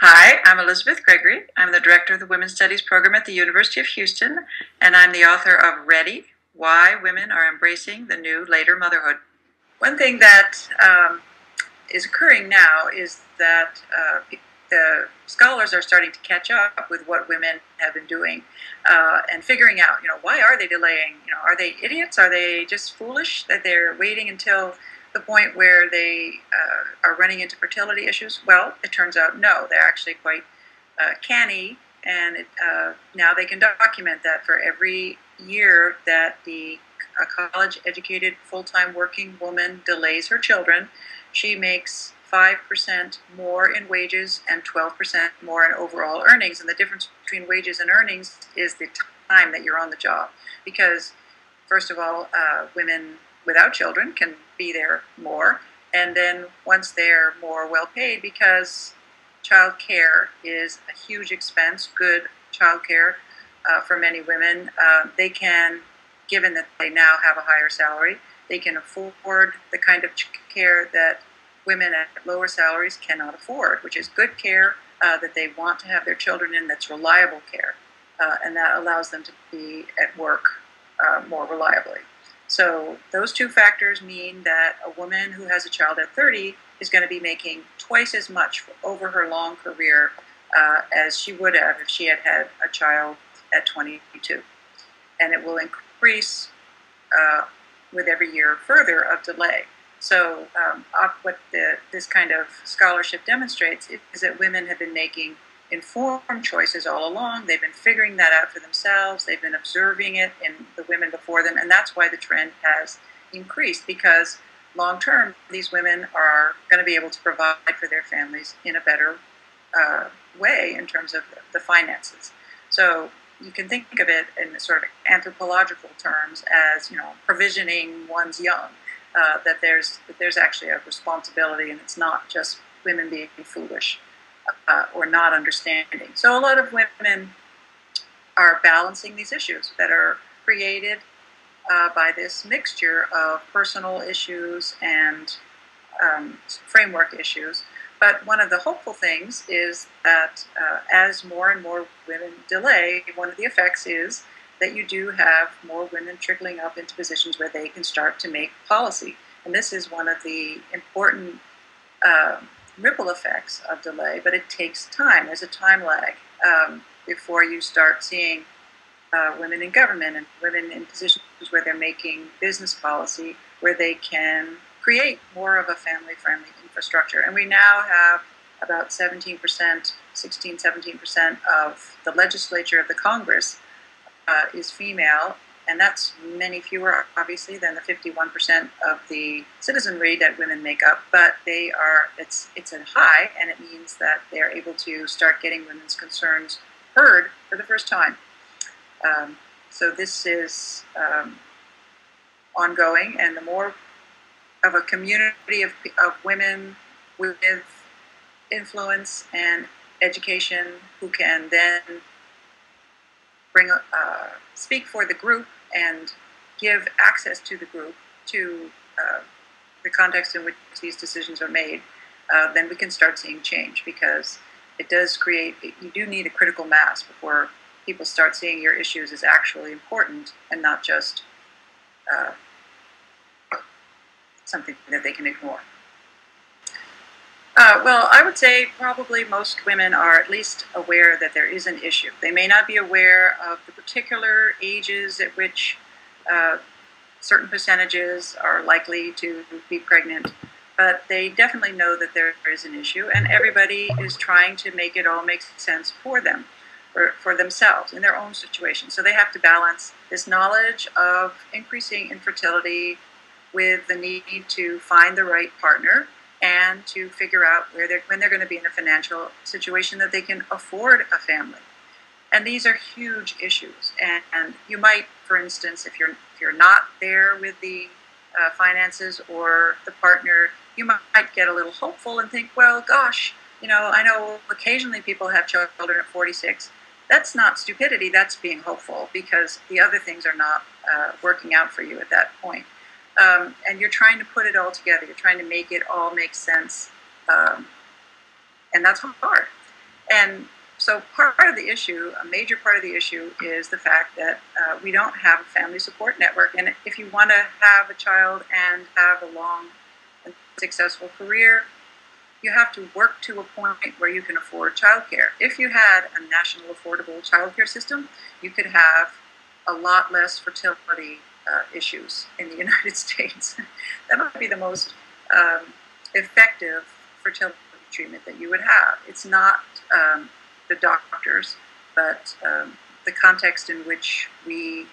Hi, I'm Elizabeth Gregory. I'm the director of the Women's Studies program at the University of Houston, and I'm the author of Ready: Why Women Are Embracing the New Later Motherhood. One thing that is occurring now is that the scholars are starting to catch up with what women have been doing and figuring out, why are they delaying? Are they idiots? Are they just foolish that they're waiting until the point where they are running into fertility issues? Well, it turns out no, they're actually quite canny, and now they can document that for every year that a college-educated, full-time working woman delays her children, she makes 5% more in wages and 12% more in overall earnings. And the difference between wages and earnings is the time that you're on the job. Because, first of all, women without children can be there more. And then once they're more well paid, because child care is a huge expense, good child care for many women, they can, given that they now have a higher salary, they can afford the kind of care that women at lower salaries cannot afford, which is good care that they want to have their children in, that's reliable care, and that allows them to be at work more reliably. So those two factors mean that a woman who has a child at 30 is going to be making twice as much over her long career as she would have if she had had a child at 22. And it will increase with every year further of delay. So what this kind of scholarship demonstrates is that women have been making informed choices all along. They've been figuring that out for themselves. They've been observing it in the women before them, and that's why the trend has increased, because long term, these women are going to be able to provide for their families in a better way in terms of the finances. So you can think of it in sort of anthropological terms as, provisioning one's young. That there's actually a responsibility, and it's not just women being foolish or not understanding. So a lot of women are balancing these issues that are created by this mixture of personal issues and framework issues. But one of the hopeful things is that as more and more women delay, one of the effects is that you do have more women trickling up into positions where they can start to make policy. And this is one of the important ripple effects of delay, but it takes time. There's a time lag before you start seeing women in government and women in positions where they're making business policy, where they can create more of a family-friendly infrastructure. And we now have about 17%, 17% of the legislature of the Congress is female, and that's many fewer, obviously, than the 51% of the citizenry that women make up. But it's a high, and it means that they're able to start getting women's concerns heard for the first time. So this is ongoing, and the more of a community of women with influence and education who can then speak for the group and give access to the group to the context in which these decisions are made, then we can start seeing change, because it does you do need a critical mass before people start seeing your issues as actually important and not just something that they can ignore. Well, I would say probably most women are at least aware that there is an issue. They may not be aware of the particular ages at which certain percentages are likely to be pregnant, but they definitely know that there is an issue, and everybody is trying to make it all make sense for them, for themselves, in their own situation. So they have to balance this knowledge of increasing infertility with the need to find the right partner and to figure out when they're going to be in a financial situation that they can afford a family. And these are huge issues. And you might, for instance, if you're not there with the finances or the partner, you might get a little hopeful and think, well, gosh, I know occasionally people have children at 46. That's not stupidity. That's being hopeful, because the other things are not working out for you at that point. And you're trying to put it all together. You're trying to make it all make sense. And that's hard. And so part of the issue, a major part of the issue, is the fact that we don't have a family support network. And if you want to have a child and have a long and successful career, you have to work to a point where you can afford childcare. If you had a national affordable childcare system, you could have a lot less fertility issues in the United States. That might be the most effective fertility treatment that you would have. It's not the doctors, but the context in which we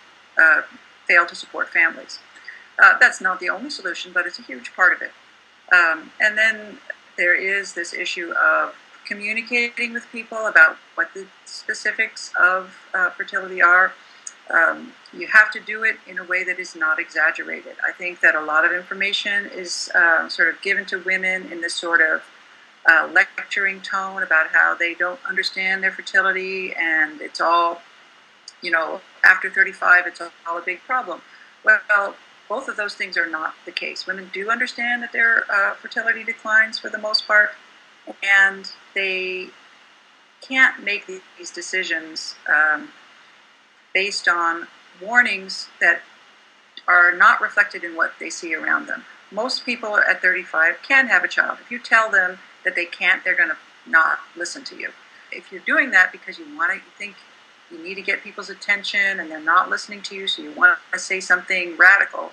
fail to support families. That's not the only solution, but it's a huge part of it. And then there is this issue of communicating with people about what the specifics of fertility are. You have to do it in a way that is not exaggerated. I think that a lot of information is sort of given to women in this sort of lecturing tone about how they don't understand their fertility and it's all, after 35, it's all a big problem. Well, both of those things are not the case. Women do understand that their fertility declines for the most part, and they can't make these decisions based on warnings that are not reflected in what they see around them. Most people at 35 can have a child. If you tell them that they can't, they're going to not listen to you. If you're doing that because you think you need to get people's attention and they're not listening to you, so you want to say something radical,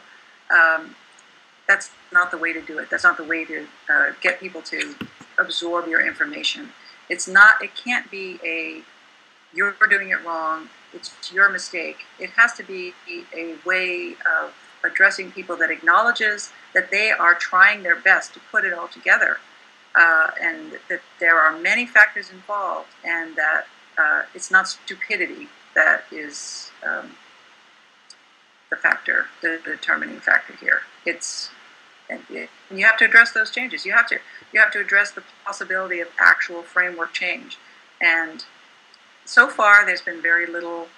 that's not the way to do it. That's not the way to get people to absorb your information. It can't be you're doing it wrong, it's your mistake. It has to be a way of addressing people that acknowledges that they are trying their best to put it all together, and that there are many factors involved, and that it's not stupidity that is the determining factor here. And you have to address those changes. You have to address the possibility of actual framework change. And so far, there's been very little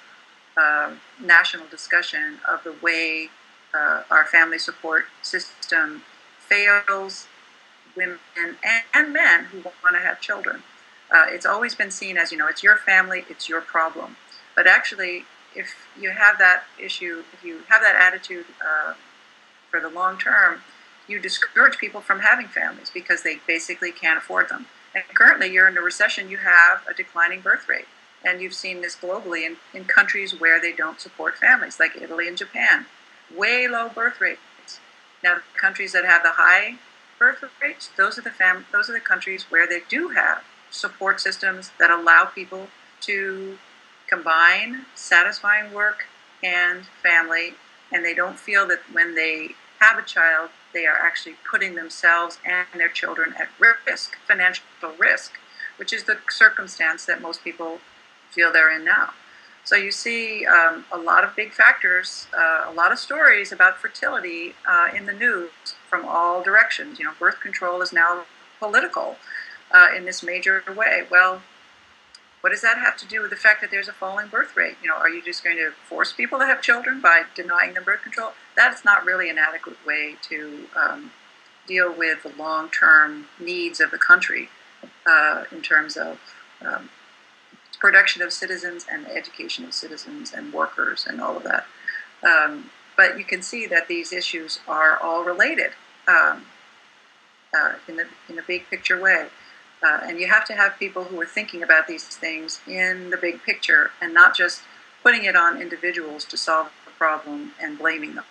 national discussion of the way our family support system fails women and men who want to have children. It's always been seen as, it's your family, it's your problem. But actually, if you have that issue, if you have that attitude for the long term, you discourage people from having families because they basically can't afford them. And currently, you're in a recession, you have a declining birth rate. And you've seen this globally in countries where they don't support families, like Italy and Japan. Way low birth rates. Now, the countries that have the high birth rates, those are the countries where they do have support systems that allow people to combine satisfying work and family, and they don't feel that when they have a child, they are actually putting themselves and their children at risk, financial risk, which is the circumstance that most people feel they're in now. So you see a lot of big factors, a lot of stories about fertility in the news from all directions. Birth control is now political in this major way. Well, what does that have to do with the fact that there's a falling birth rate? Are you just going to force people to have children by denying them birth control? That's not really an adequate way to deal with the long-term needs of the country in terms of production of citizens and education of citizens and workers and all of that. But you can see that these issues are all related in a big picture way. And you have to have people who are thinking about these things in the big picture and not just putting it on individuals to solve the problem and blaming them.